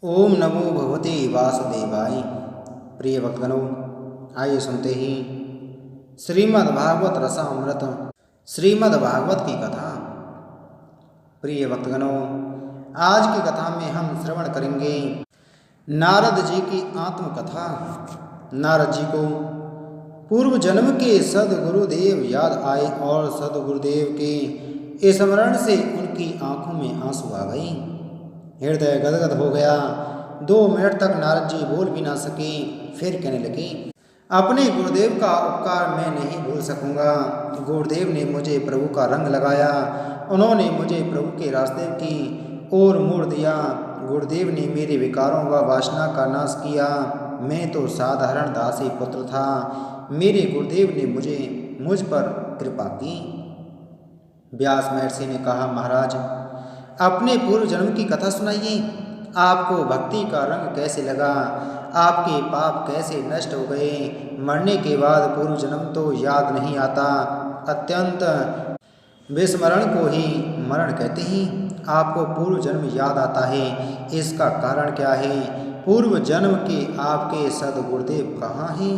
ओम नमो भगवते वासुदेवाय। प्रिय भक्तगणों, आइए सुनते ही श्रीमद् भागवत रसामृत श्रीमद् भागवत की कथा। प्रिय भक्तगणों, आज की कथा में हम श्रवण करेंगे नारद जी की आत्मकथा। नारद जी को पूर्व जन्म के सदगुरुदेव याद आए और सदगुरुदेव के स्मरण से उनकी आंखों में आंसू आ गई। हृदय गदगद हो गया। 2 मिनट तक नारद जी बोल भी ना सके। फिर कहने लगे, अपने गुरुदेव का उपकार मैं नहीं भूल सकूंगा। गुरुदेव ने मुझे प्रभु का रंग लगाया। उन्होंने मुझे प्रभु के रास्ते की ओर मोड़ दिया। गुरुदेव ने मेरे विकारों व वासना का नाश किया। मैं तो साधारण दासी पुत्र था। मेरे गुरुदेव ने मुझ पर कृपा की। व्यास महर्षि ने कहा, महाराज, अपने पूर्व जन्म की कथा सुनाइए। आपको भक्ति का रंग कैसे लगा? आपके पाप कैसे नष्ट हो गए? मरने के बाद पूर्व जन्म तो याद नहीं आता। अत्यंत विस्मरण को ही मरण कहते हैं। आपको पूर्व जन्म याद आता है, इसका कारण क्या है? पूर्व जन्म के आपके सदगुरुदेव कहाँ हैं?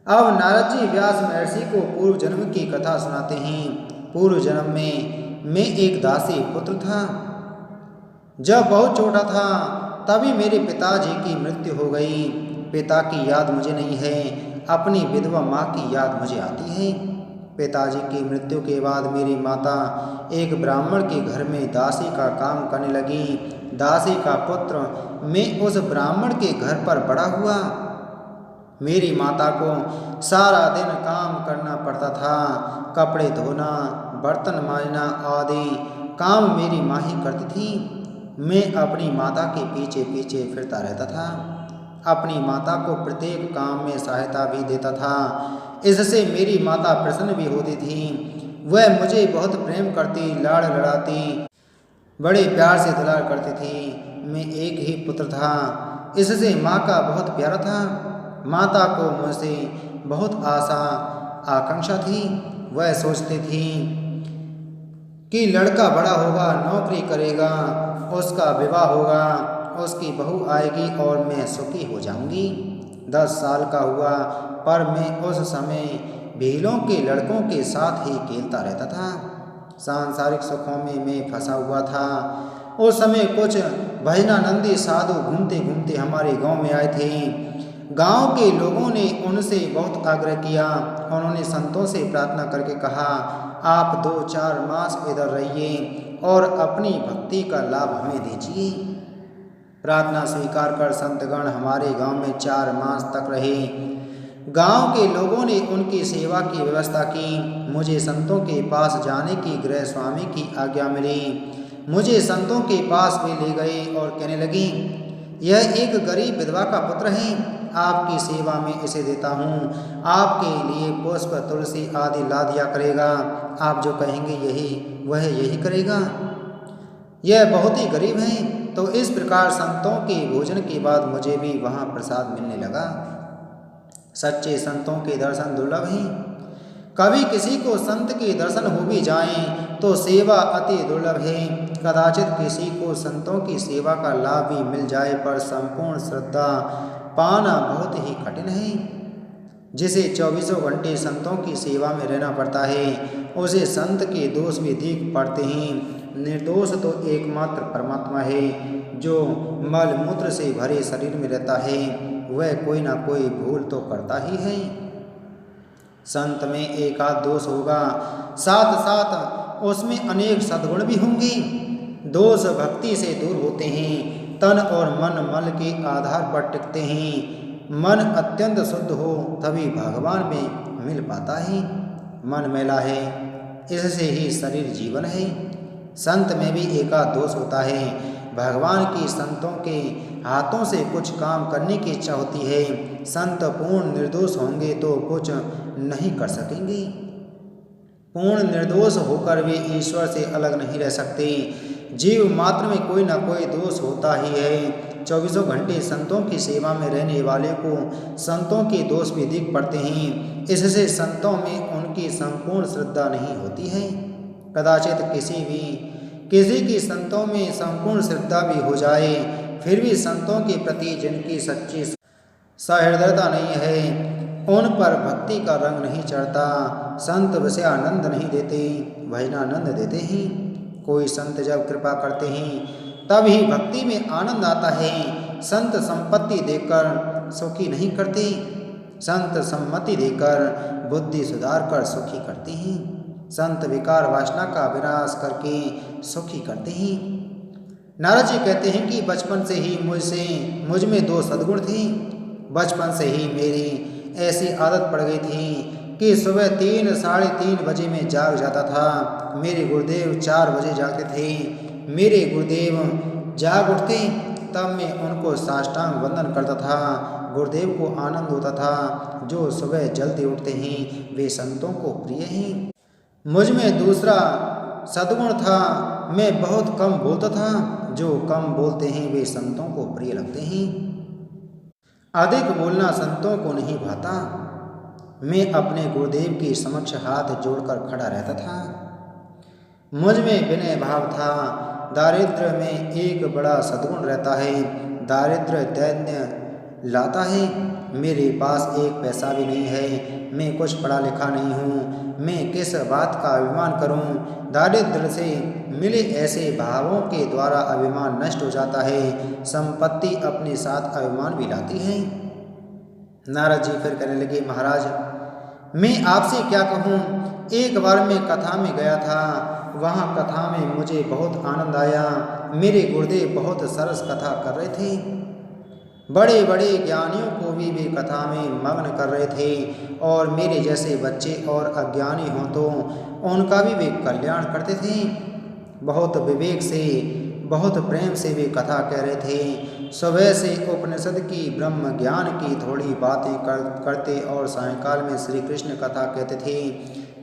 अब नारद जी व्यास महर्षि को पूर्व जन्म की कथा सुनाते हैं। पूर्व जन्म में मैं एक दासी पुत्र था। जब बहुत छोटा था तभी मेरे पिताजी की मृत्यु हो गई। पिता की याद मुझे नहीं है, अपनी विधवा माँ की याद मुझे आती है। पिताजी की मृत्यु के बाद मेरी माता एक ब्राह्मण के घर में दासी का काम करने लगी। दासी का पुत्र मैं उस ब्राह्मण के घर पर बड़ा हुआ। मेरी माता को सारा दिन काम करना पड़ता था। कपड़े धोना, बर्तन मांजना आदि काम मेरी माँ ही करती थी। मैं अपनी माता के पीछे पीछे फिरता रहता था। अपनी माता को प्रत्येक काम में सहायता भी देता था। इससे मेरी माता प्रसन्न भी होती थी। वह मुझे बहुत प्रेम करती, लाड़ लड़ाती, बड़े प्यार से दुलार करती थी। मैं एक ही पुत्र था, इससे माँ का बहुत प्यारा था। माता को मुझसे बहुत आशा आकांक्षा थी। वह सोचती थी कि लड़का बड़ा होगा, नौकरी करेगा, उसका विवाह होगा, उसकी बहू आएगी और मैं सुखी हो जाऊंगी। 10 साल का हुआ पर मैं उस समय भीलों के लड़कों के साथ ही खेलता रहता था। सांसारिक सुखों में मैं फंसा हुआ था। उस समय कुछ भजनानंदी साधु घूमते घूमते हमारे गांव में आए थे। गांव के लोगों ने उनसे बहुत आग्रह किया। उन्होंने संतों से प्रार्थना करके कहा, आप 2-4 मास इधर रहिए और अपनी भक्ति का लाभ हमें दीजिए। प्रार्थना स्वीकार कर संतगण हमारे गांव में 4 मास तक रहे। गांव के लोगों ने उनकी सेवा की व्यवस्था की। मुझे संतों के पास जाने की गृह स्वामी की आज्ञा मिली। मुझे संतों के पास भी ले गए और कहने लगी, यह एक गरीब विधवा का पुत्र है। आपकी सेवा में इसे देता हूँ। आपके लिए पुष्प, तुलसी आदि ला दिया करेगा। आप जो कहेंगे वह यही करेगा। यह बहुत ही गरीब है। तो इस प्रकार संतों के भोजन के बाद मुझे भी वहाँ प्रसाद मिलने लगा। सच्चे संतों के दर्शन दुर्लभ हैं। कभी किसी को संत के दर्शन हो भी जाएं तो सेवा अति दुर्लभ है। कदाचित किसी को संतों की सेवा का लाभ भी मिल जाए, पर संपूर्ण श्रद्धा पाना बहुत ही कठिन है। जिसे 24 घंटे संतों की सेवा में रहना पड़ता है, उसे संत के दोष भी दिख पड़ते हैं। निर्दोष तो एकमात्र परमात्मा है, जो मल मूत्र से भरे शरीर में रहता है। वह कोई ना कोई भूल तो करता ही है। संत में एक आध दोष होगा, साथ साथ उसमें अनेक सद्गुण भी होंगे। दोष भक्ति से दूर होते हैं। तन और मन मल के आधार पर टिकते हैं। मन अत्यंत शुद्ध हो तभी भगवान में मिल पाता है। मन मैला है, इससे ही शरीर जीवन है। संत में भी एकाध दोष होता है। भगवान की संतों के हाथों से कुछ काम करने की इच्छा होती है। संत पूर्ण निर्दोष होंगे तो कुछ नहीं कर सकेंगे। पूर्ण निर्दोष होकर वे ईश्वर से अलग नहीं रह सकते। जीव मात्र में कोई ना कोई दोष होता ही है। 24 घंटे संतों की सेवा में रहने वाले को संतों के दोष भी दिख पड़ते हैं। इससे संतों में उनकी संपूर्ण श्रद्धा नहीं होती है। कदाचित किसी की संतों में संपूर्ण श्रद्धा भी हो जाए, फिर भी संतों के प्रति जिनकी सच्ची सहृदयता नहीं है, उन पर भक्ति का रंग नहीं चढ़ता। संत विषयानंद नहीं देते, भजनानंद देते हैं। कोई संत जब कृपा करते हैं तब ही भक्ति में आनंद आता है। संत संपत्ति देकर सुखी नहीं करते, संत सम्मति देकर बुद्धि सुधार कर सुखी करते हैं। संत विकार वासना का विनाश करके सुखी करते हैं। नारद जी कहते हैं कि बचपन से ही मुझ में 2 सद्गुण थे। बचपन से ही मेरी ऐसी आदत पड़ गई थी कि सुबह 3 साढ़े 3 बजे में जाग जाता था। मेरे गुरुदेव 4 बजे जागते थे। मेरे गुरुदेव जाग उठते तब मैं उनको साष्टांग वंदन करता था। गुरुदेव को आनंद होता था। जो सुबह जल्दी उठते हैं वे संतों को प्रिय हैं। मुझ में दूसरा सद्गुण था, मैं बहुत कम बोलता था। जो कम बोलते हैं वे संतों को प्रिय लगते हैं। अधिक बोलना संतों को नहीं भाता। मैं अपने गुरुदेव के समक्ष हाथ जोड़कर खड़ा रहता था। मुझ में विनय भाव था। दारिद्र्य में एक बड़ा सद्गुण रहता है, दारिद्र्य दैन्य लाता है। मेरे पास 1 पैसा भी नहीं है। मैं कुछ पढ़ा लिखा नहीं हूँ। मैं किस बात का अभिमान करूँ। दारिद्र्य से मिले ऐसे भावों के द्वारा अभिमान नष्ट हो जाता है। संपत्ति अपने साथ अभिमान भी लाती है। नारद जी फिर कहने लगे, महाराज मैं आपसे क्या कहूँ। एक बार मैं कथा में गया था। वहाँ कथा में मुझे बहुत आनंद आया। मेरे गुरुदेव बहुत सरस कथा कर रहे थे। बड़े बड़े ज्ञानियों को भी वे कथा में मग्न कर रहे थे और मेरे जैसे बच्चे और अज्ञानी हों तो उनका भी वे कल्याण करते थे। बहुत विवेक से, बहुत प्रेम से वे कथा कह रहे थे। सुबह से उपनिषद की, ब्रह्म ज्ञान की थोड़ी बातें करते और सायंकाल में श्री कृष्ण कथा कहते थे।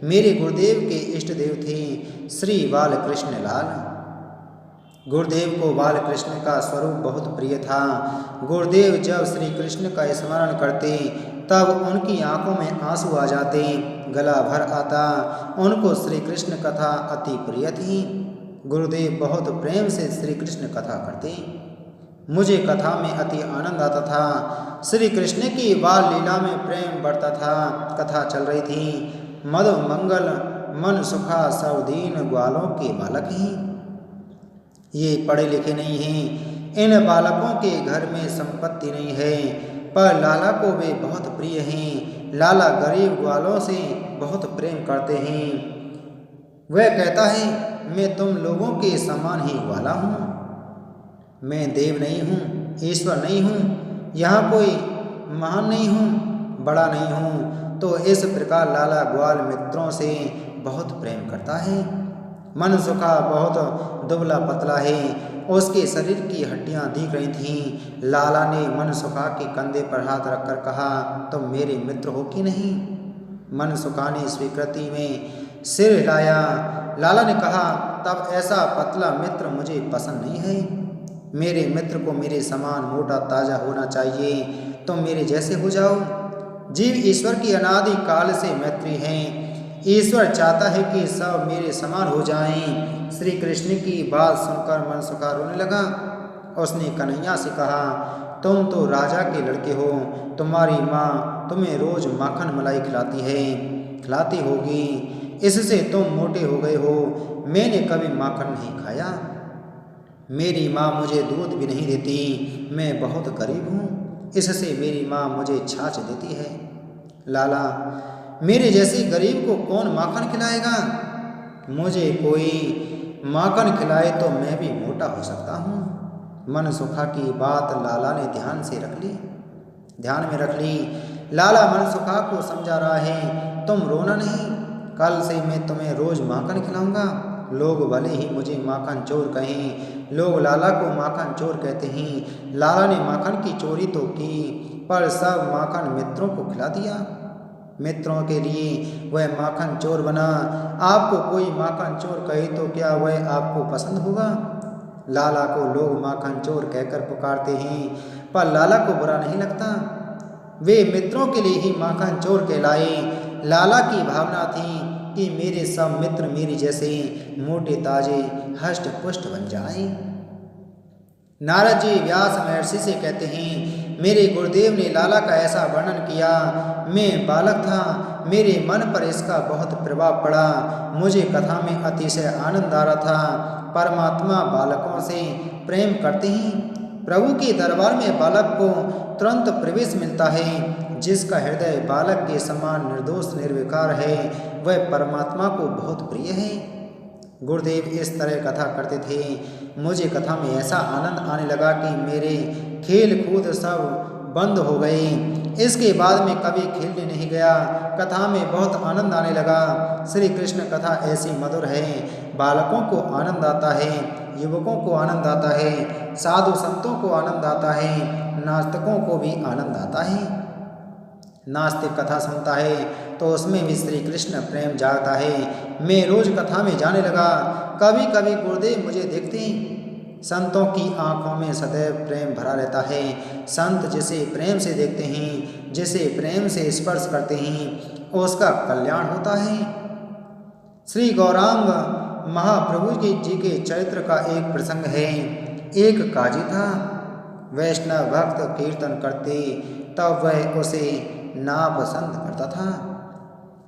मेरे गुरुदेव के इष्ट देव थे श्री बालकृष्ण लाल। गुरुदेव को बालकृष्ण का स्वरूप बहुत प्रिय था। गुरुदेव जब श्री कृष्ण का स्मरण करते तब उनकी आंखों में आंसू आ जाते, गला भर आता। उनको श्री कृष्ण कथा अति प्रिय थी। गुरुदेव बहुत प्रेम से श्री कृष्ण कथा करते। मुझे कथा में अति आनंद आता था। श्री कृष्ण की बाल लीला में प्रेम बढ़ता था। कथा चल रही थी। मधु मंगल मन सुखा सब दीन ग्वालों के बालक हैं। ये पढ़े लिखे नहीं हैं। इन बालकों के घर में संपत्ति नहीं है, पर लाला को वे बहुत प्रिय हैं। लाला गरीब ग्वालों से बहुत प्रेम करते हैं। वह कहता है, मैं तुम लोगों के समान ही ग्वाला हूँ। मैं देव नहीं हूँ, ईश्वर नहीं हूँ, यहाँ कोई महान नहीं हूँ, बड़ा नहीं हूँ। तो इस प्रकार लाला ग्वाल मित्रों से बहुत प्रेम करता है। मन सुखा बहुत दुबला पतला है। उसके शरीर की हड्डियां दिख रही थीं। लाला ने मन सुखा के कंधे पर हाथ रखकर कहा, तुम मेरे मित्र हो कि नहीं। मन सुखा ने स्वीकृति में सिर हिलाया। लाला ने कहा, तब ऐसा पतला मित्र मुझे पसंद नहीं है। मेरे मित्र को मेरे समान मोटा ताजा होना चाहिए। तुम मेरे जैसे हो जाओ। जीव ईश्वर की अनादि काल से मैत्री हैं। ईश्वर चाहता है कि सब मेरे समान हो जाएं। श्री कृष्ण की बात सुनकर मन सुखा रोने लगा। उसने कन्हैया से कहा, तुम तो राजा के लड़के हो। तुम्हारी माँ तुम्हें रोज माखन मलाई खिलाती होगी, इससे तुम मोटे हो गए हो। मैंने कभी माखन नहीं खाया। मेरी माँ मुझे दूध भी नहीं देती। मैं बहुत गरीब हूँ, इससे मेरी माँ मुझे छाछ देती है। लाला, मेरे जैसे गरीब को कौन माखन खिलाएगा। मुझे कोई माखन खिलाए तो मैं भी मोटा हो सकता हूँ। मन सुखा की बात लाला ने ध्यान में रख ली। लाला मन सुखा को समझा रहा है, तुम रोना नहीं, कल से मैं तुम्हें रोज माखन खिलाऊंगा। लोग भले ही मुझे माखन चोर कहें, लोग लाला को माखन चोर कहते हैं। लाला ने माखन की चोरी तो की, पर सब माखन मित्रों को खिला दिया। मित्रों के लिए वह माखन चोर बना। आपको कोई माखन चोर कहे तो क्या वह आपको पसंद होगा। लाला को लोग माखन चोर कहकर पुकारते हैं, पर लाला को बुरा नहीं लगता। वे मित्रों के लिए ही माखन चोर कहलाए। लाला की भावना थी कि मेरे सब मित्र मेरी जैसे मोटे ताजे हष्ट पुष्ट बन जाएं। नारद जी व्यास महर्षि से कहते हैं, मेरे गुरुदेव ने लाला का ऐसा वर्णन किया। मैं बालक था, मेरे मन पर इसका बहुत प्रभाव पड़ा। मुझे कथा में अतिशय आनंद आ रहा था। परमात्मा बालकों से प्रेम करते हैं। प्रभु के दरबार में बालक को तुरंत प्रवेश मिलता है। जिसका हृदय बालक के समान निर्दोष निर्विकार है, वह परमात्मा को बहुत प्रिय है। गुरुदेव इस तरह कथा करते थे। मुझे कथा में ऐसा आनंद आने लगा कि मेरे खेल कूद सब बंद हो गए। इसके बाद में कभी खेलने नहीं गया। कथा में बहुत आनंद आने लगा। श्री कृष्ण कथा ऐसी मधुर है, बालकों को आनंद आता है, युवकों को आनंद आता है, साधु संतों को आनंद आता है, नास्तिकों को भी आनंद आता है। नास्तिक कथा सुनता है तो उसमें भी श्री कृष्ण प्रेम जागता है। मैं रोज कथा में जाने लगा। कभी कभी गुरुदेव मुझे देखते हैं। संतों की आंखों में सदैव प्रेम भरा रहता है। संत जिसे प्रेम से देखते हैं, जिसे प्रेम से स्पर्श करते हैं, उसका कल्याण होता है। श्री गौरांग महाप्रभु जी के चरित्र का एक प्रसंग है। एक काजी था, वैष्णव भक्त कीर्तन करते तब वह उसे नापसंद करता था।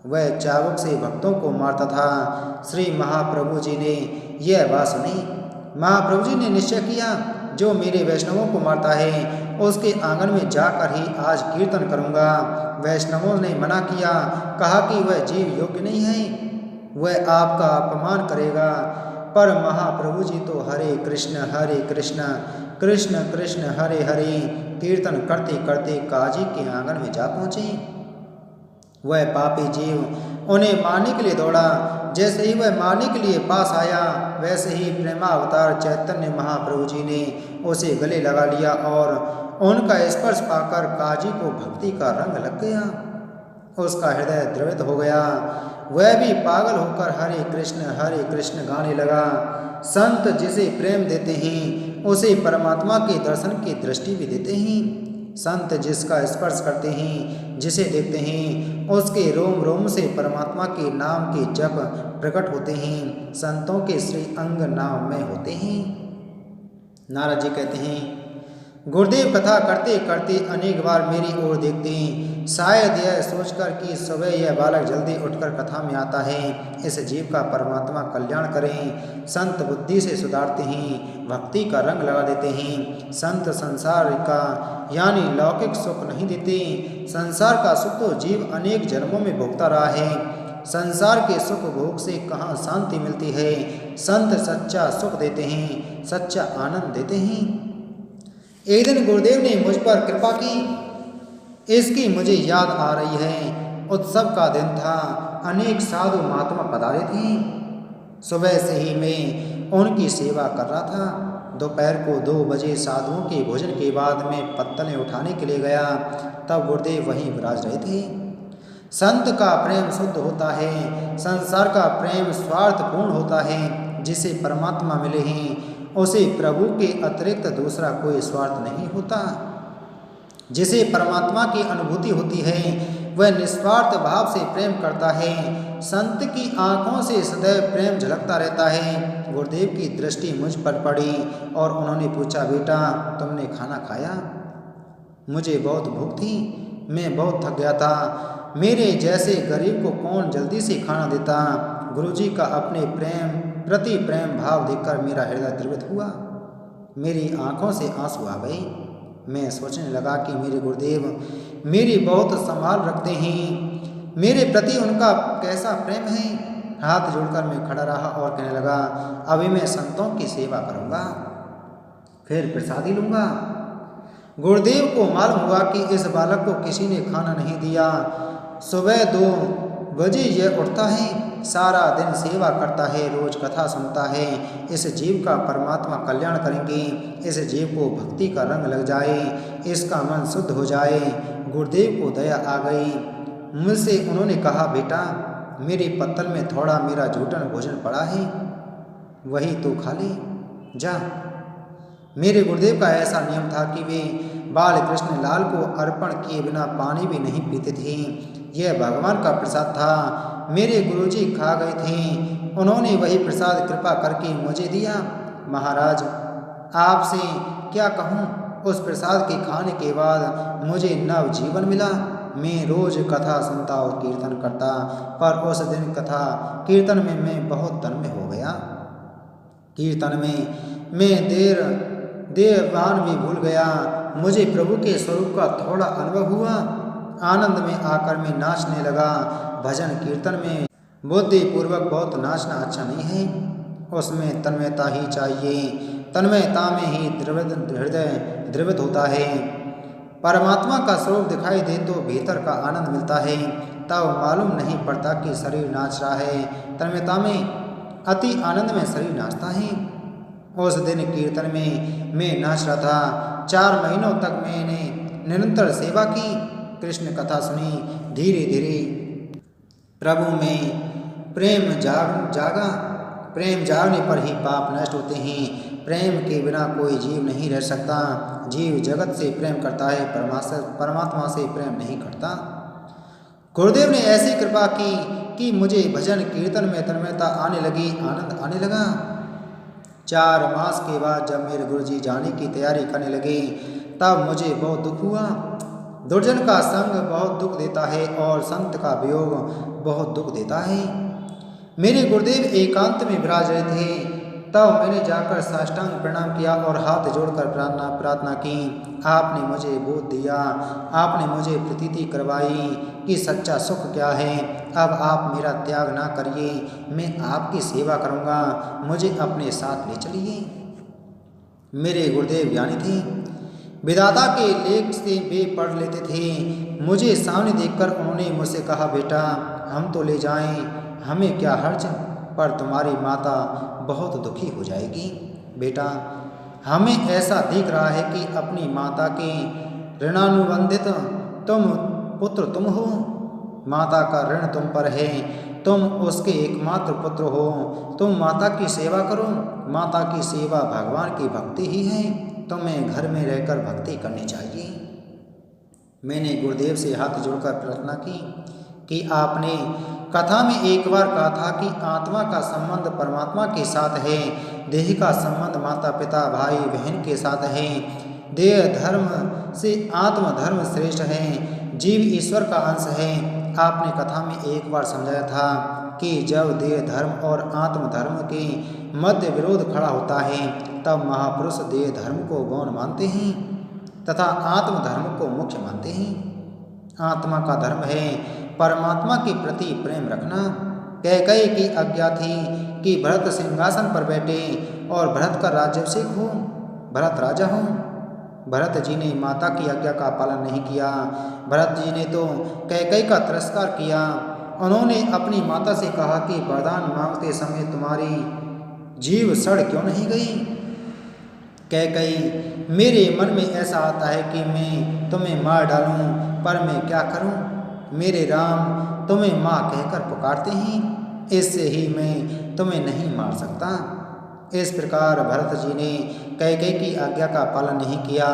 वह चाबुक से भक्तों को मारता था। श्री महाप्रभु जी ने यह बात सुनी। महाप्रभु जी ने निश्चय किया, जो मेरे वैष्णवों को मारता है उसके आंगन में जाकर ही आज कीर्तन करूंगा। वैष्णवों ने मना किया, कहा कि वह जीव योग्य नहीं है, वह आपका अपमान करेगा। पर महाप्रभु जी तो हरे कृष्ण कृष्ण कृष्ण हरे हरे कीर्तन करते करते काजी के आंगन में जा पहुँचे। वह पापी जीव उन्हें मारने के लिए दौड़ा। जैसे ही वह मारने के लिए पास आया, वैसे ही प्रेमावतार चैतन्य महाप्रभु जी ने उसे गले लगा लिया और उनका स्पर्श पाकर काजी को भक्ति का रंग लग गया। उसका हृदय द्रवित हो गया। वह भी पागल होकर हरे कृष्ण गाने लगा। संत जिसे प्रेम देते हैं उसे परमात्मा के दर्शन की दृष्टि भी देते हैं। संत जिसका स्पर्श करते हैं, जिसे देखते हैं, उसके रोम रोम से परमात्मा के नाम के जप प्रकट होते हैं। संतों के श्री अंग नाम में होते हैं। नारद जी कहते हैं, गुरुदेव कथा करते करते अनेक बार मेरी ओर देखते हैं। शायद यह सोचकर कि सुबह यह बालक जल्दी उठकर कथा में आता है, इस जीव का परमात्मा कल्याण करें। संत बुद्धि से सुधारते हैं, भक्ति का रंग लगा देते हैं। संत संसार का यानी लौकिक सुख नहीं देते। संसार का सुख तो जीव अनेक जन्मों में भोगता रहा है। संसार के सुख भोग से कहाँ शांति मिलती है। संत सच्चा सुख देते हैं, सच्चा आनंद देते हैं। एक दिन गुरुदेव ने मुझ पर कृपा की, इसकी मुझे याद आ रही है। उत्सव का दिन था, अनेक साधु महात्मा पधारे थे। सुबह से ही मैं उनकी सेवा कर रहा था। दोपहर को 2 बजे साधुओं के भोजन के बाद मैं पत्तलें उठाने के लिए गया, तब गुरुदेव वहीं विराज रहे थे। संत का प्रेम शुद्ध होता है, संसार का प्रेम स्वार्थपूर्ण होता है। जिसे परमात्मा मिले हैं उसे प्रभु के अतिरिक्त दूसरा कोई स्वार्थ नहीं होता। जिसे परमात्मा की अनुभूति होती है वह निस्वार्थ भाव से प्रेम करता है। संत की आंखों से सदैव प्रेम झलकता रहता है। गुरुदेव की दृष्टि मुझ पर पड़ी और उन्होंने पूछा, बेटा तुमने खाना खाया? मुझे बहुत भूख थी, मैं बहुत थक गया था। मेरे जैसे गरीब को कौन जल्दी से खाना देता। गुरुजी का अपने प्रति प्रेम भाव देखकर मेरा हृदय द्रवित हुआ। मेरी आंखों से आंसू आ गए। मैं सोचने लगा कि मेरे गुरुदेव मेरी बहुत संभाल रखते हैं, मेरे प्रति उनका कैसा प्रेम है। हाथ जोड़कर मैं खड़ा रहा और कहने लगा, अभी मैं संतों की सेवा करूंगा, फिर प्रसादी लूंगा। गुरुदेव को मालूम हुआ कि इस बालक को किसी ने खाना नहीं दिया। सुबह 2 बजे यह उठता है, सारा दिन सेवा करता है, रोज कथा सुनता है। इस जीव का परमात्मा कल्याण करेंगे। इस जीव को भक्ति का रंग लग जाए, इसका मन शुद्ध हो जाए। गुरुदेव को दया आ गई। मुझसे उन्होंने कहा, बेटा मेरे पत्तल में थोड़ा मेरा जूठन भोजन पड़ा है, वही तो खा ले, जा। मेरे गुरुदेव का ऐसा नियम था कि वे बाल कृष्ण लाल को अर्पण किए बिना पानी भी नहीं पीते थे। यह भगवान का प्रसाद था। मेरे गुरुजी खा गए थे, उन्होंने वही प्रसाद कृपा करके मुझे दिया। महाराज आपसे क्या कहूँ, उस प्रसाद के खाने के बाद मुझे नव जीवन मिला। मैं रोज कथा सुनता और कीर्तन करता, पर उस दिन कथा कीर्तन में मैं बहुत तन्मय हो गया। कीर्तन में मैं देवान भी भूल गया। मुझे प्रभु के स्वरूप का थोड़ा अनुभव हुआ। आनंद में आकर मैं नाचने लगा। भजन कीर्तन में बुद्धिपूर्वक बहुत नाचना अच्छा नहीं है, उसमें तन्मयता ही चाहिए। तन्मयता में ही हृदय द्रवित होता है। परमात्मा का स्वरूप दिखाई दे तो भीतर का आनंद मिलता है। तब मालूम नहीं पड़ता कि शरीर नाच रहा है। तन्मयता में अति आनंद में शरीर नाचता है। उस दिन कीर्तन में मैं नाच रहा था। 4 महीनों तक मैंने निरंतर सेवा की, कृष्ण कथा सुनी। धीरे धीरे प्रभु में प्रेम जागा। प्रेम जागने पर ही पाप नष्ट होते हैं। प्रेम के बिना कोई जीव नहीं रह सकता। जीव जगत से प्रेम करता है, परमात्मा से प्रेम नहीं करता। गुरुदेव ने ऐसी कृपा की कि मुझे भजन कीर्तन में तन्मयता आने लगी, आनंद आने लगा। 4 मास के बाद जब मेरे गुरुजी जाने की तैयारी करने लगे, तब मुझे बहुत दुख हुआ। दुर्जन का संग बहुत दुख देता है और संत का वियोग बहुत दुख देता है। मेरे गुरुदेव एकांत में विराज रहे थे। तब मैंने जाकर साष्टांग प्रणाम किया और हाथ जोड़कर प्रार्थना की। आपने मुझे बोध दिया, आपने मुझे प्रतीति करवाई कि सच्चा सुख क्या है। अब आप मेरा त्याग ना करिए, मैं आपकी सेवा करूँगा, मुझे अपने साथ ले चलिए। मेरे गुरुदेव ज्ञानी थे, विधाता के लेख से वे पढ़ लेते थे। मुझे सामने देखकर उन्होंने मुझसे कहा, बेटा हम तो ले जाएं, हमें क्या हर्ज, पर तुम्हारी माता बहुत दुखी हो जाएगी। बेटा हमें ऐसा दिख रहा है कि अपनी माता के ऋणानुबंधित तुम पुत्र तुम हो। माता का ऋण तुम पर है, तुम उसके एकमात्र पुत्र हो। तुम माता की सेवा करो। माता की सेवा भगवान की भक्ति ही है। तुम्हें घर में रहकर भक्ति करनी चाहिए। मैंने गुरुदेव से हाथ जोड़कर प्रार्थना की कि आपने कथा में एक बार कहा था कि आत्मा का संबंध परमात्मा के साथ है, देह का संबंध माता पिता भाई बहन के साथ है। देह धर्म से आत्म धर्म श्रेष्ठ है। जीव ईश्वर का अंश है। आपने कथा में एक बार समझाया था कि जब देह धर्म और आत्म धर्म के मध्य विरोध खड़ा होता है, तब महापुरुष देह धर्म को गौण मानते हैं तथा आत्म धर्म को मुख्य मानते हैं। आत्मा का धर्म है परमात्मा के प्रति प्रेम रखना। कैकेयी की आज्ञा थी कि भरत सिंहासन पर बैठे और भरत का राज्याभिषेक हो, भरत राजा हो। भरत जी ने माता की आज्ञा का पालन नहीं किया। भरत जी ने तो कैकेयी का तिरस्कार किया। उन्होंने अपनी माता से कहा कि वरदान मांगते समय तुम्हारी जीभ सड़ क्यों नहीं गई। कैकेयी, मेरे मन में ऐसा आता है कि मैं तुम्हें मार डालूं, पर मैं क्या करूं। मेरे राम तुम्हें माँ कहकर पुकारते हैं, इससे ही मैं तुम्हें नहीं मार सकता। इस प्रकार भरत जी ने कैकेयी की आज्ञा का पालन नहीं किया।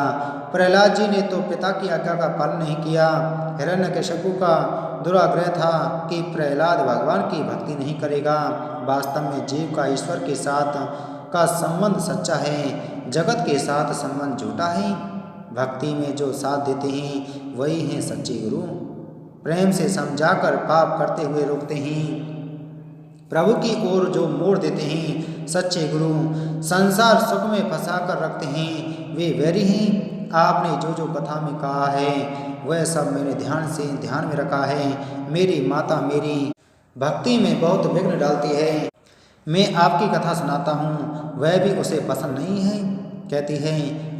प्रहलाद जी ने तो पिता की आज्ञा का पालन नहीं किया। हिरण्यकशिपु का दुराग्रह था कि प्रहलाद भगवान की भक्ति नहीं करेगा। वास्तव में जीव का ईश्वर के साथ का संबंध सच्चा है, जगत के साथ संबंध झूठा है। भक्ति में जो साथ देते हैं वही हैं सच्चे गुरु। प्रेम से समझाकर पाप करते हुए रोकते हैं, प्रभु की ओर जो मोड़ देते हैं सच्चे गुरु। संसार सुख में फंसा कर रखते हैं, वे वैरी हैं। आपने जो जो कथा में कहा है वह सब मैंने ध्यान में रखा है। मेरी माता मेरी भक्ति में बहुत विघ्न डालती है। मैं आपकी कथा सुनाता हूँ, वह भी उसे पसंद नहीं है। कहती है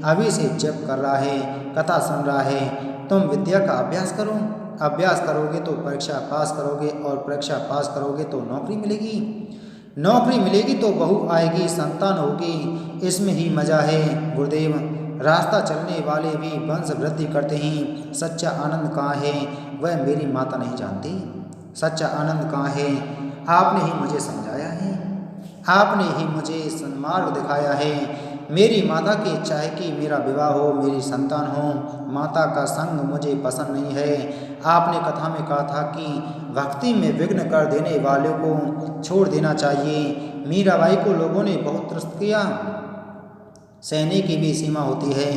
अभी से जप कर रहा है, कथा सुन रहा है, तुम विद्या का अभ्यास करो। अभ्यास करोगे तो परीक्षा पास करोगे और परीक्षा पास करोगे तो नौकरी मिलेगी। नौकरी मिलेगी तो बहू आएगी, संतान होगी, इसमें ही मजा है। गुरुदेव, रास्ता चलने वाले भी वंश वृद्धि करते हैं। सच्चा आनंद कहाँ है वह मेरी माता नहीं जानती। सच्चा आनंद कहाँ है आपने ही मुझे समझाया है, आपने ही मुझे सन्मार्ग दिखाया है। मेरी माता की इच्छा है कि मेरा विवाह हो, मेरी संतान हो। माता का संग मुझे पसंद नहीं है। आपने कथा में कहा था कि भक्ति में विघ्न कर देने वालों को छोड़ देना चाहिए। मीराबाई को लोगों ने बहुत त्रस्त किया। सहने की भी सीमा होती है।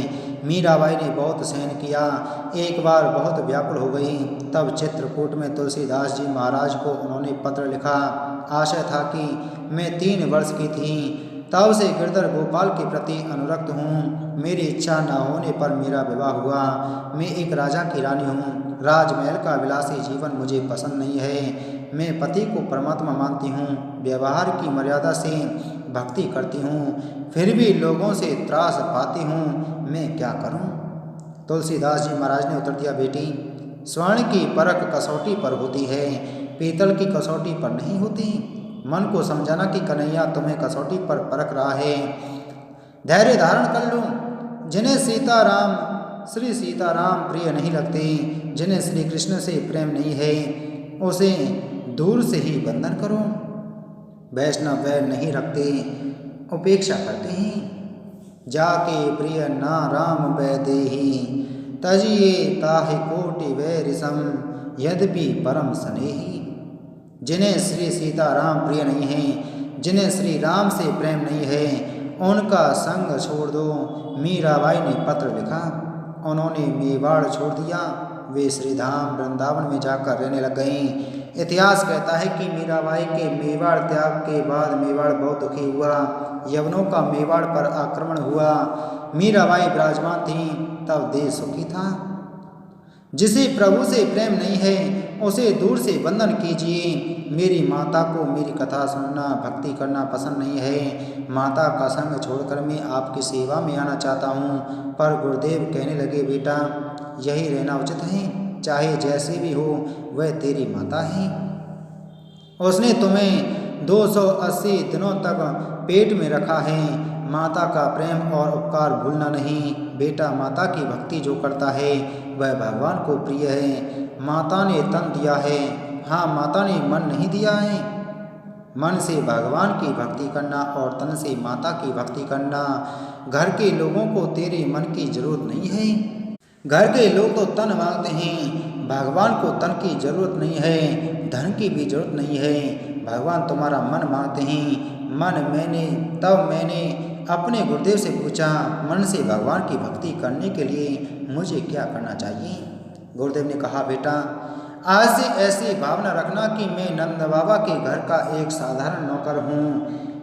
मीराबाई ने बहुत सहन किया, एक बार बहुत व्याकुल हो गई। तब चित्रकूट में तुलसीदास जी महाराज को उन्होंने पत्र लिखा। आशय था कि मैं 3 वर्ष की थी, तब से गिरधर गोपाल के प्रति अनुरक्त हूँ। मेरी इच्छा न होने पर मेरा विवाह हुआ। मैं एक राजा की रानी हूँ। राजमहल का विलासी जीवन मुझे पसंद नहीं है। मैं पति को परमात्मा मानती हूँ, व्यवहार की मर्यादा से भक्ति करती हूँ, फिर भी लोगों से त्रास पाती हूँ। मैं क्या करूँ? तुलसीदास जी महाराज ने उत्तर दिया, बेटी, स्वर्ण की परख कसौटी पर होती है, पीतल की कसौटी पर नहीं होती। मन को समझाना कि कन्हैया तुम्हें कसौटी पर परख रहा है। धैर्य धारण कर लो। जिन्हें श्री सीताराम प्रिय नहीं लगते, जिन्हें श्री कृष्ण से प्रेम नहीं है, उसे दूर से ही बंधन करो। वैष्णव वैर नहीं रखते, उपेक्षा करते हैं। जाके प्रिय ना राम वैदेही, तजिए ताहि कोटि वैरिसम, यद्यपि परम स्नेही। जिन्हें श्री सीताराम प्रिय नहीं है, जिन्हें श्री राम से प्रेम नहीं है, उनका संग छोड़ दो। मीराबाई ने पत्र लिखा। उन्होंने मेवाड़ छोड़ दिया। वे श्रीधाम वृंदावन में जाकर रहने लग गईं। इतिहास कहता है कि मीराबाई के मेवाड़ त्याग के बाद मेवाड़ बहुत दुखी हुआ। यवनों का मेवाड़ पर आक्रमण हुआ। मीराबाई विराजमान थीं, तब देश सुखी था। जिसे प्रभु से प्रेम नहीं है, उसे दूर से बंधन कीजिए। मेरी माता को मेरी कथा सुनना, भक्ति करना पसंद नहीं है। माता का संग छोड़कर मैं आपकी सेवा में आना चाहता हूँ। पर गुरुदेव कहने लगे, बेटा, यही रहना उचित है। चाहे जैसी भी हो, वह तेरी माता है। उसने तुम्हें 280 दिनों तक पेट में रखा है। माता का प्रेम और उपकार भूलना नहीं। बेटा, माता की भक्ति जो करता है वह भगवान को प्रिय है। माता ने तन दिया है, हाँ, माता ने मन नहीं दिया है। मन से भगवान की भक्ति करना और तन से माता की भक्ति करना। घर के लोगों को तेरे मन की जरूरत नहीं है। घर के लोग तो तन मांगते हैं, भगवान को तन की जरूरत नहीं है, धन की भी जरूरत नहीं है। भगवान तुम्हारा मन मांगते हैं। मैंने अपने गुरुदेव से पूछा, मन से भगवान की भक्ति करने के लिए मुझे क्या करना चाहिए? गुरुदेव ने कहा, बेटा, आज से ऐसी भावना रखना कि मैं नंद बाबा के घर का एक साधारण नौकर हूँ।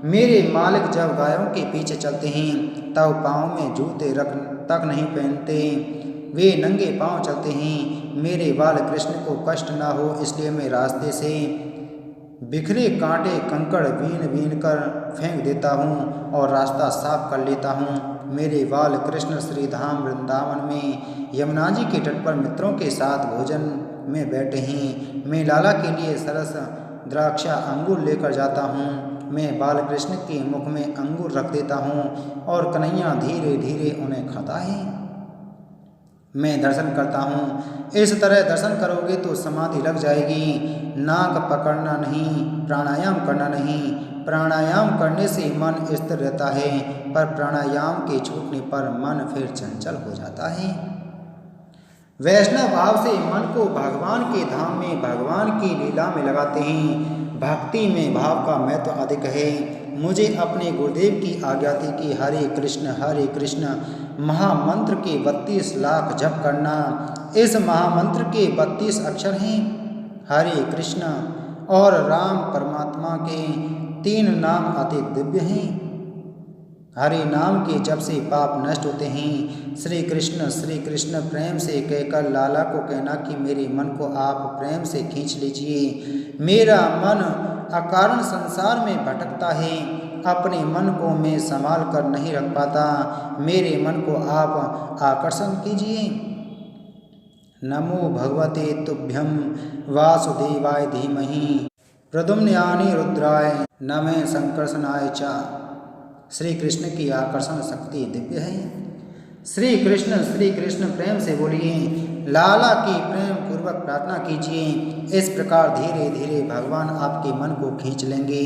मेरे मालिक जब गायों के पीछे चलते हैं तब पाँव में जूते तक नहीं पहनते, वे नंगे पाँव चलते हैं। मेरे बाल कृष्ण को कष्ट ना हो, इसलिए मैं रास्ते से बिखरे कांटे कंकड़ बीन कर फेंक देता हूँ और रास्ता साफ कर लेता हूँ। मेरे बाल कृष्ण श्रीधाम वृंदावन में यमुना जी के तट पर मित्रों के साथ भोजन में बैठे हैं। मैं लाला के लिए सरस द्राक्षा अंगूर लेकर जाता हूँ। मैं बाल कृष्ण के मुख में अंगूर रख देता हूँ और कन्हैया धीरे धीरे उन्हें खाता है। मैं दर्शन करता हूँ। इस तरह दर्शन करोगे तो समाधि लग जाएगी। नाक पकड़ना नहीं, प्राणायाम करना नहीं। प्राणायाम करने से मन स्थिर रहता है, पर प्राणायाम के छूटने पर मन फिर चंचल हो जाता है। वैष्णव भाव से मन को भगवान के धाम में, भगवान की लीला में लगाते हैं। भक्ति में भाव का महत्व अधिक है। मुझे अपने गुरुदेव की आज्ञा थी कि हरे कृष्ण महामंत्र के 32 लाख जप करना। इस महामंत्र के 32 अक्षर हैं। हरे कृष्ण और राम परमात्मा के 3 नाम अति दिव्य हैं। हरि नाम के जप से पाप नष्ट होते हैं। श्री कृष्ण प्रेम से कहकर लाला को कहना कि मेरे मन को आप प्रेम से खींच लीजिए। मेरा मन अकारण संसार में भटकता है, अपने मन को मैं संभाल कर नहीं रख पाता। मेरे मन को आप आकर्षण कीजिए। नमो भगवते तुभ्यं वासुदेवाय धीमहि प्रद्युम्नाय रुद्राय नमः संकर्षणाय च। श्री कृष्ण की आकर्षण शक्ति दिव्य है। श्री कृष्ण प्रेम से बोलिए। लाला की प्रेम पूर्वक प्रार्थना कीजिए। इस प्रकार धीरे धीरे भगवान आपके मन को खींच लेंगे।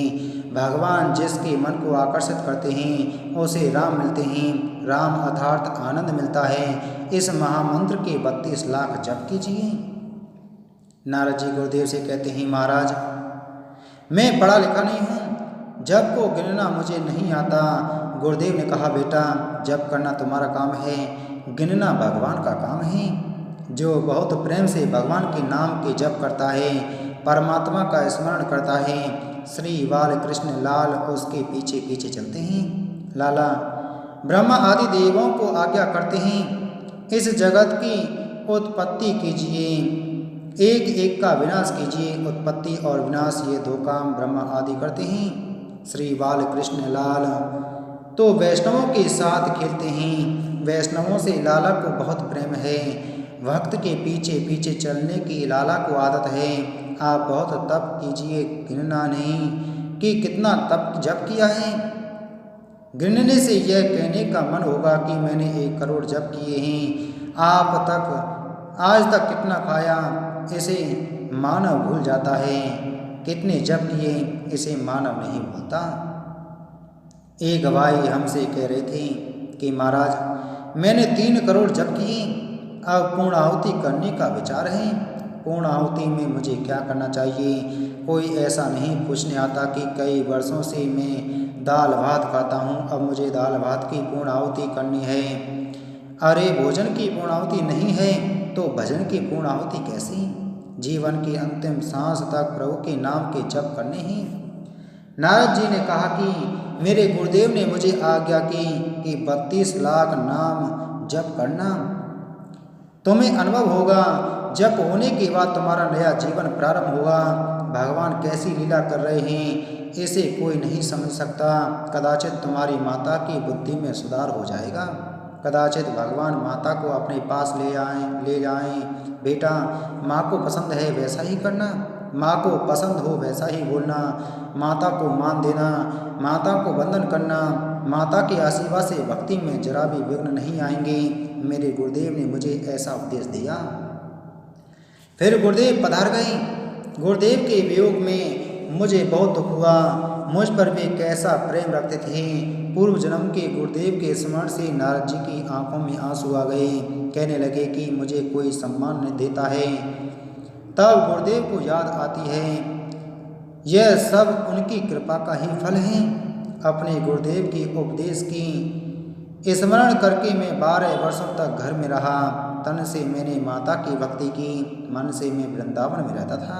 भगवान जिसके मन को आकर्षित करते हैं उसे राम मिलते हैं। राम अर्थात आनंद मिलता है। इस महामंत्र के 32 लाख जप कीजिए। नारद जी गुरुदेव से कहते हैं, महाराज, मैं पढ़ा लिखा नहीं हूँ, जप को गिनना मुझे नहीं आता। गुरुदेव ने कहा, बेटा जप करना तुम्हारा काम है, गिनना भगवान का काम है। जो बहुत प्रेम से भगवान के नाम के जप करता है, परमात्मा का स्मरण करता है, श्री बाल कृष्ण लाल उसके पीछे पीछे चलते हैं। लाला ब्रह्मा आदि देवों को आज्ञा करते हैं, इस जगत की उत्पत्ति कीजिए, एक एक का विनाश कीजिए। उत्पत्ति और विनाश ये दो काम ब्रह्मा आदि करते हैं। श्री बाल कृष्ण लाल तो वैष्णवों के साथ खेलते हैं, वैष्णवों से लाला को बहुत प्रेम है, भक्त के पीछे पीछे चलने की लाला को आदत है। आप बहुत तप कीजिए, गिनना नहीं कि कितना तप जप किया है। गिनने से यह कहने का मन होगा कि मैंने 1 करोड़ जप किए हैं। आज तक कितना खाया इसे मानव भूल जाता है, कितने जप किए इसे मानव नहीं भूलता। एक भाई हमसे कह रहे थे कि महाराज मैंने 3 करोड़ जप किए, अब पूर्ण आहुति करने का विचार है। पूर्ण आहुति में मुझे क्या करना चाहिए? कोई ऐसा नहीं पूछने आता कि कई वर्षों से मैं दाल भात खाता हूँ, अब मुझे दाल भात की पूर्ण आहुति करनी है। अरे भोजन की पूर्ण आहुति नहीं है तो भजन की पूर्ण आहुति कैसी? जीवन की अंतिम सांस तक प्रभु के नाम के जप करने ही। नारद जी ने कहा कि मेरे गुरुदेव ने मुझे आज्ञा की कि 32 लाख नाम जप करना। तुम्हें अनुभव होगा, जप होने के बाद तुम्हारा नया जीवन प्रारंभ होगा। भगवान कैसी लीला कर रहे हैं इसे कोई नहीं समझ सकता। कदाचित तुम्हारी माता की बुद्धि में सुधार हो जाएगा, कदाचित भगवान माता को अपने पास ले जाएं। बेटा माँ को पसंद है वैसा ही करना, माँ को पसंद हो वैसा ही बोलना, माता को मान देना, माता को वंदन करना। माता के आशीर्वाद से भक्ति में जरा भी विघ्न नहीं आएंगे। मेरे गुरुदेव ने मुझे ऐसा उपदेश दिया। फिर गुरुदेव पधार गए। गुरुदेव के वियोग में मुझे बहुत दुख हुआ। मुझ पर वे कैसा प्रेम रखते थे। पूर्व जन्म के गुरुदेव के स्मरण से नारद जी की आंखों में आंसू आ गए। कहने लगे कि मुझे कोई सम्मान नहीं देता है। तब गुरुदेव को याद आती है, यह सब उनकी कृपा का ही फल है। अपने गुरुदेव के उपदेश की स्मरण करके मैं 12 वर्षों तक घर में रहा। तन से मैंने माता की भक्ति की, मन से मैं वृंदावन में रहता था।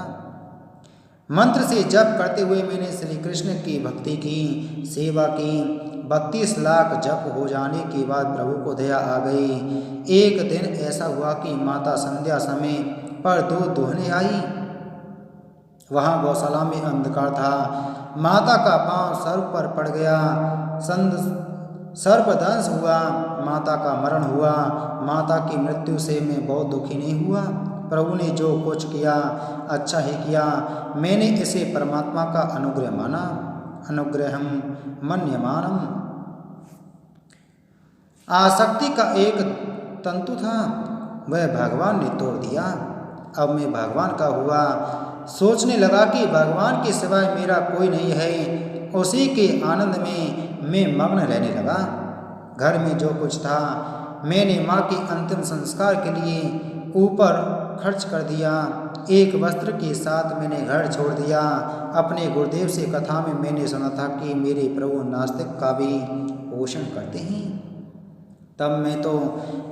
मंत्र से जप करते हुए मैंने श्री कृष्ण की भक्ति की, सेवा की। 32 लाख जप हो जाने के बाद प्रभु को दया आ गई। एक दिन ऐसा हुआ कि माता संध्या समय पर दूध दुहने आई। वहाँ गौशाला में अंधकार था। माता का पांव सर्प पर पड़ गया, सर्पदंश हुआ, माता का मरण हुआ। माता की मृत्यु से मैं बहुत दुखी नहीं हुआ। प्रभु ने जो कुछ किया अच्छा ही किया। मैंने इसे परमात्मा का अनुग्रह माना। अनुग्रहम मन्यमानम। आसक्ति का एक तंतु था, वह भगवान ने तोड़ दिया। अब मैं भगवान का हुआ। सोचने लगा कि भगवान के सिवाय मेरा कोई नहीं है। उसी के आनंद में मैं मग्न रहने लगा। घर में जो कुछ था मैंने माँ के अंतिम संस्कार के लिए ऊपर खर्च कर दिया। एक वस्त्र के साथ मैंने घर छोड़ दिया। अपने गुरुदेव से कथा में मैंने सुना था कि मेरे प्रभु नास्तिक का भी पोषण करते हैं। तब मैं तो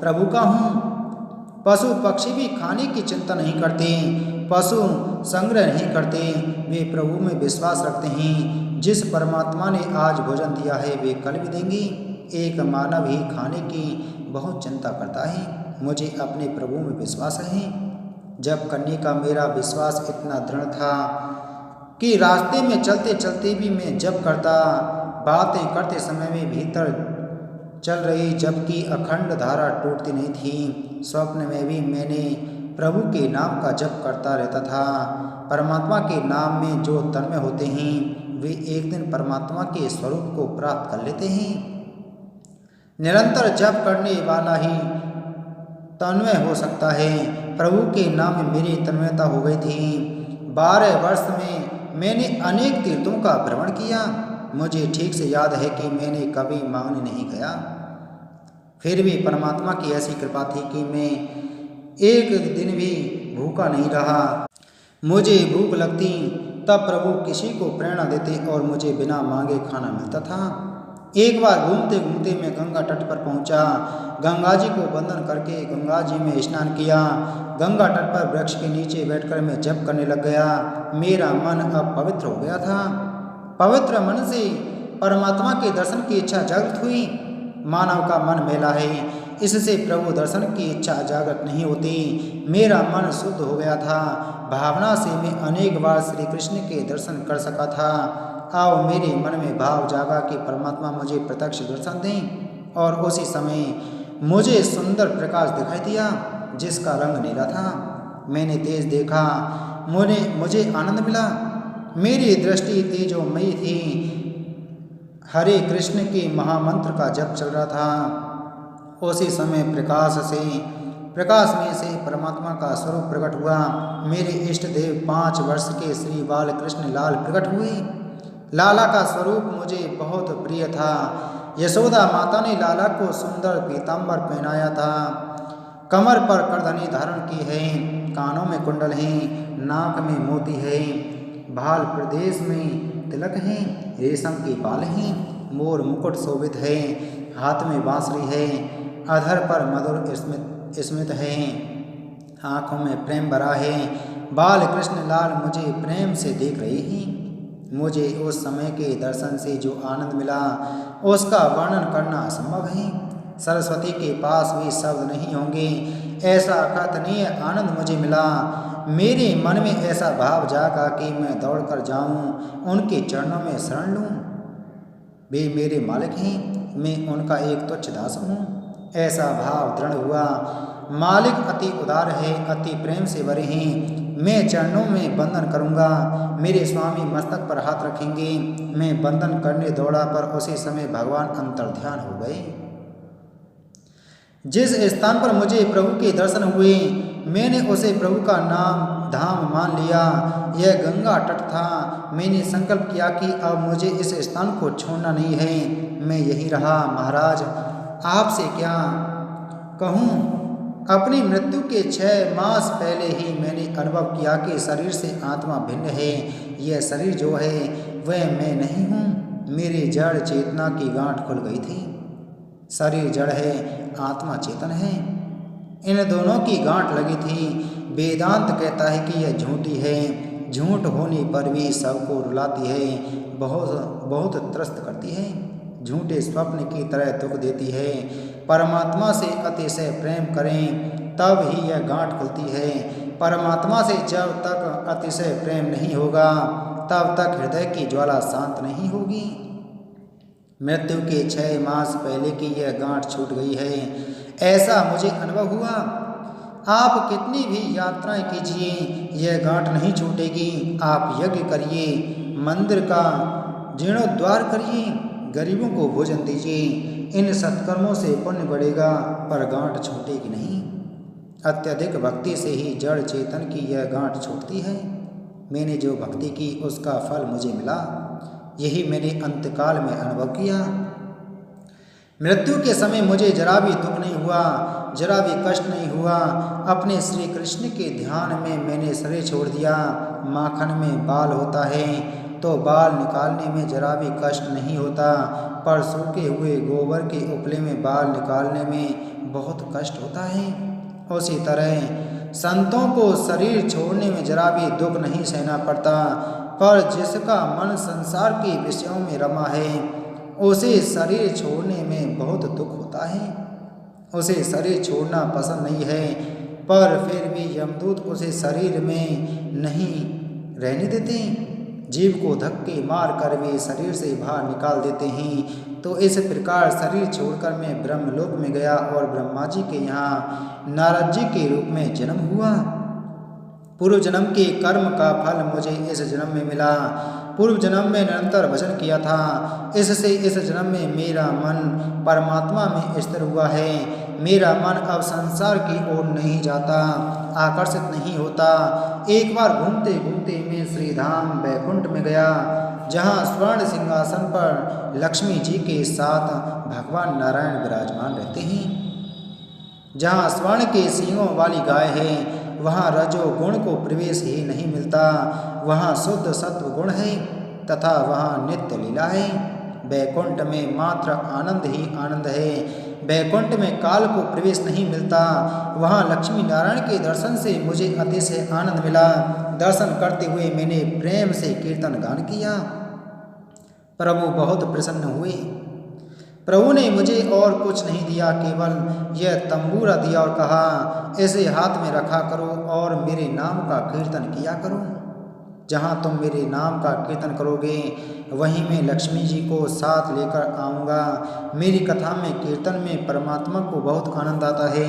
प्रभु का हूँ। पशु पक्षी भी खाने की चिंता नहीं करते, पशु संग्रह नहीं करते, वे प्रभु में विश्वास रखते हैं। जिस परमात्मा ने आज भोजन दिया है वे कल भी देंगे। एक मानव ही खाने की बहुत चिंता करता है। मुझे अपने प्रभु में विश्वास है। जप करने का मेरा विश्वास इतना दृढ़ था कि रास्ते में चलते चलते भी मैं जप करता। बातें करते समय में भीतर चल रही जप की अखंड धारा टूटती नहीं थी। स्वप्न में भी मैंने प्रभु के नाम का जप करता रहता था। परमात्मा के नाम में जो तन्मय होते हैं वे एक दिन परमात्मा के स्वरूप को प्राप्त कर लेते हैं। निरंतर जप करने वाला ही तन्मय हो सकता है। प्रभु के नाम में मेरी तन्मयता हो गई थी। 12 वर्ष में मैंने अनेक तीर्थों का भ्रमण किया। मुझे ठीक से याद है कि मैंने कभी मांगने नहीं गया। फिर भी परमात्मा की ऐसी कृपा थी कि मैं एक दिन भी भूखा नहीं रहा। मुझे भूख लगती तब प्रभु किसी को प्रेरणा देते और मुझे बिना मांगे खाना मिलता था। एक बार घूमते घूमते मैं गंगा तट पर पहुंचा। गंगा जी को वंदन करके गंगा जी में स्नान किया। गंगा तट पर वृक्ष के नीचे बैठकर मैं जप करने लग गया। मेरा मन अब पवित्र हो गया था। पवित्र मन से परमात्मा के दर्शन की इच्छा जागृत हुई। मानव का मन मेला है, इससे प्रभु दर्शन की इच्छा जागृत नहीं होती। मेरा मन शुद्ध हो गया था। भावना से मैं अनेक बार श्री कृष्ण के दर्शन कर सका था। आओ मेरे मन में भाव जागा कि परमात्मा मुझे प्रत्यक्ष दर्शन दें। और उसी समय मुझे सुंदर प्रकाश दिखाई दिया जिसका रंग नीला था। मैंने तेज देखा, मुझे आनंद मिला। मेरी दृष्टि तेजोमयी थी। हरे कृष्ण के महामंत्र का जप चल रहा था। उसी समय प्रकाश में से परमात्मा का स्वरूप प्रकट हुआ। मेरे इष्ट देव 5 वर्ष के श्री बाल कृष्ण लाल प्रकट हुए। लाला का स्वरूप मुझे बहुत प्रिय था। यशोदा माता ने लाला को सुंदर पीताम्बर पहनाया था। कमर पर करधनी धारण की है, कानों में कुंडल हैं, नाक में मोती है, भाल प्रदेश में तिलक हैं, रेशम के बाल हैं, मोर मुकुट शोभित है, हाथ में बांसुरी है, अधर पर मधुर स्मित है, आँखों में प्रेम भरा है। बाल कृष्ण लाल मुझे प्रेम से देख रहे हैं। मुझे उस समय के दर्शन से जो आनंद मिला उसका वर्णन करना असंभव है। सरस्वती के पास भी शब्द नहीं होंगे, ऐसा अकथनीय आनंद मुझे मिला। मेरे मन में ऐसा भाव जागा कि मैं दौड़कर जाऊं, उनके चरणों में शरण लूं। वे मेरे मालिक हैं, मैं उनका एक तुच्छ दास हूँ। ऐसा भाव दृढ़ हुआ। मालिक अति उदार है, अति प्रेम से भरे हैं। मैं चरणों में बंधन करूँगा। मेरे स्वामी मस्तक पर हाथ रखेंगे। मैं बंधन करने दौड़ा पर उसी समय भगवान अंतर्ध्यान हो गए। जिस स्थान पर मुझे प्रभु के दर्शन हुए मैंने उसे प्रभु का नाम धाम मान लिया। यह गंगा तट था। मैंने संकल्प किया कि अब मुझे इस स्थान को छोड़ना नहीं है। मैं यहीं रहा। महाराज, आपसे क्या कहूँ, अपनी मृत्यु के 6 मास पहले ही मैंने अनुभव किया कि शरीर से आत्मा भिन्न है। यह शरीर जो है वह मैं नहीं हूँ। मेरी जड़ चेतना की गांठ खुल गई थी। शरीर जड़ है, आत्मा चेतन है, इन दोनों की गांठ लगी थी। वेदांत कहता है कि यह झूठी है। झूठ होने पर भी सबको रुलाती है, बहुत त्रस्त करती है, झूठे स्वप्न की तरह दुख देती है। परमात्मा से अतिशय प्रेम करें तब ही यह गांठ खुलती है। परमात्मा से जब तक अतिशय प्रेम नहीं होगा तब तक हृदय की ज्वाला शांत नहीं होगी। मृत्यु के 6 मास पहले की यह गांठ छूट गई है, ऐसा मुझे अनुभव हुआ। आप कितनी भी यात्राएं कीजिए, यह गांठ नहीं छूटेगी। आप यज्ञ करिए, मंदिर का जीर्णोद्धार करिए, गरीबों को भोजन दीजिए, इन सत्कर्मों से पुण्य बढ़ेगा पर गांठ छूटेगी नहीं। अत्यधिक भक्ति से ही जड़ चेतन की यह गांठ छूटती है। मैंने जो भक्ति की उसका फल मुझे मिला, यही मैंने अंतकाल में अनुभव किया। मृत्यु के समय मुझे जरा भी दुख नहीं हुआ, जरा भी कष्ट नहीं हुआ। अपने श्री कृष्ण के ध्यान में मैंने शरीर छोड़ दिया। माखन में बाल होता है तो बाल निकालने में जरा भी कष्ट नहीं होता, पर सूखे हुए गोबर के उपले में बाल निकालने में बहुत कष्ट होता है। उसी तरह संतों को शरीर छोड़ने में जरा भी दुख नहीं सहना पड़ता, पर जिसका मन संसार के विषयों में रमा है उसे शरीर छोड़ने में बहुत दुख होता है। उसे शरीर छोड़ना पसंद नहीं है, पर फिर भी यमदूत उसे शरीर में नहीं रहने देते। जीव को धक्के मार कर वे शरीर से बाहर निकाल देते हैं। तो इस प्रकार शरीर छोड़कर मैं ब्रह्मलोक में गया और ब्रह्मा जी के यहाँ नारद जी के रूप में जन्म हुआ। पूर्व जन्म के कर्म का फल मुझे इस जन्म में मिला। पूर्व जन्म में निरंतर भजन किया था, इससे इस जन्म में मेरा मन परमात्मा में स्थिर हुआ है। मेरा मन अब संसार की ओर नहीं जाता, आकर्षित नहीं होता। एक बार घूमते घूमते मैं श्रीधाम वैकुंठ में गया, जहाँ स्वर्ण सिंहासन पर लक्ष्मी जी के साथ भगवान नारायण विराजमान रहते हैं। जहाँ स्वर्ण के सींगों वाली गाय है वहाँ रजोगुण को प्रवेश ही नहीं मिलता। वहाँ शुद्ध सत्व गुण है तथा वहाँ नित्य लीला है। वैकुंठ में मात्र आनंद ही आनंद है। वैकुंठ में काल को प्रवेश नहीं मिलता। वहाँ लक्ष्मी नारायण के दर्शन से मुझे अतिशय आनंद मिला। दर्शन करते हुए मैंने प्रेम से कीर्तन गान किया। प्रभु बहुत प्रसन्न हुए। प्रभु ने मुझे और कुछ नहीं दिया, केवल यह तंबूरा दिया और कहा, ऐसे हाथ में रखा करो और मेरे नाम का कीर्तन किया करो। जहाँ तुम मेरे नाम का कीर्तन करोगे वहीं मैं लक्ष्मी जी को साथ लेकर आऊँगा। मेरी कथा में कीर्तन में परमात्मा को बहुत आनंद आता है।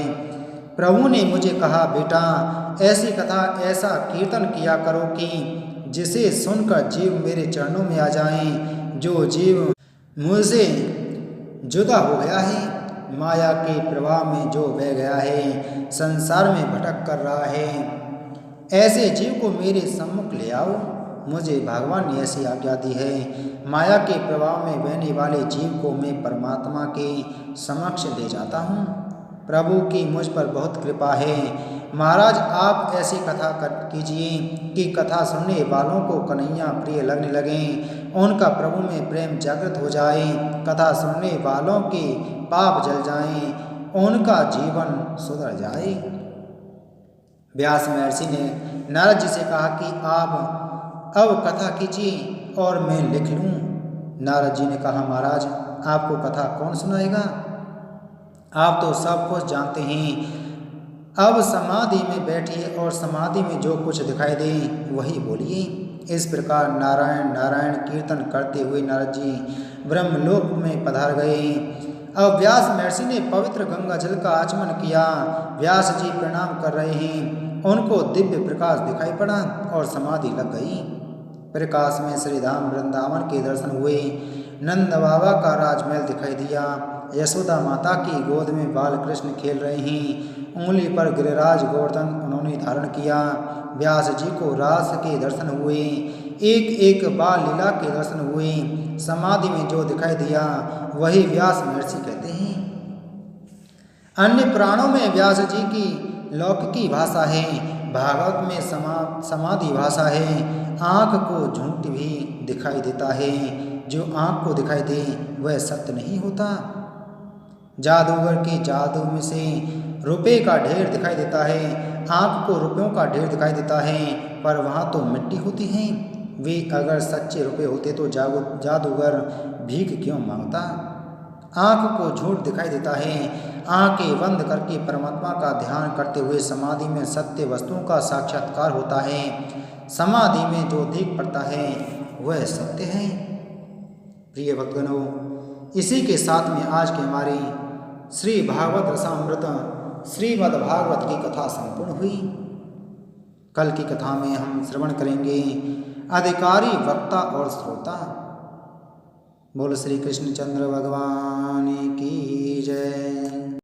प्रभु ने मुझे कहा, बेटा ऐसी कथा ऐसा कीर्तन किया करो कि जिसे सुनकर जीव मेरे चरणों में आ जाएं। जो जीव मुझसे जुदा हो गया है, माया के प्रवाह में जो बह गया है, संसार में भटक कर रहा है, ऐसे जीव को मेरे सम्मुख ले आओ। मुझे भगवान ने ऐसी आज्ञा दी है। माया के प्रवाह में बहने वाले जीव को मैं परमात्मा के समक्ष ले जाता हूँ। प्रभु की मुझ पर बहुत कृपा है। महाराज आप ऐसी कथा कीजिए कि कथा सुनने वालों को कन्हैया प्रिय लगने लगे, उनका प्रभु में प्रेम जागृत हो जाए, कथा सुनने वालों के पाप जल जाएं, उनका जीवन सुधर जाए। व्यास महर्षि ने नारद जी से कहा कि आप अब कथा कीजिए और मैं लिख लूँ। नारद जी ने कहा, महाराज आपको कथा कौन सुनाएगा, आप तो सब कुछ जानते हैं। अब समाधि में बैठिए और समाधि में जो कुछ दिखाई दे वही बोलिए। इस प्रकार नारायण नारायण कीर्तन करते हुए नारद जी ब्रह्मलोक में पधार गए। अब व्यास महर्षि ने पवित्र गंगा जल का आचमन किया। व्यास जी प्रणाम कर रहे हैं, उनको दिव्य प्रकाश दिखाई पड़ा और समाधि लग गई। प्रकाश में श्रीधाम वृंदावन के दर्शन हुए। नंद बाबा का राजमहल दिखाई दिया। यशोदा माता की गोद में बाल कृष्ण खेल रहे हैं। उंगली पर गिरिराज गोवर्धन उन्होंने धारण किया। व्यास जी को रास के दर्शन हुए। एक एक बाल लीला के दर्शन हुए। समाधि में जो दिखाई दिया वही व्यास महर्षि कहते हैं। अन्य पुराणों में व्यास जी की लौकिकी भाषा है, भागवत में समाधि भाषा है। आँख को झूठ भी दिखाई देता है, जो आँख को दिखाई दे वह सत्य नहीं होता। जादूगर के जादू में से रुपए का ढेर दिखाई देता है, आँख को रुपयों का ढेर दिखाई देता है, पर वहाँ तो मिट्टी होती है। वे अगर सच्चे रुपए होते तो जादूगर भीख क्यों मांगता। आँख को झूठ दिखाई देता है। आँखें बंद करके परमात्मा का ध्यान करते हुए समाधि में सत्य वस्तुओं का साक्षात्कार होता है। समाधि में जो दिख पड़ता है वह सत्य है। प्रिय भक्तगणों, इसी के साथ में आज के हमारी श्री भागवत रसामृत श्रीमद् भागवत की कथा संपूर्ण हुई। कल की कथा में हम श्रवण करेंगे अधिकारी, वक्ता और श्रोता। बोल श्री कृष्णचंद्र भगवान की जय।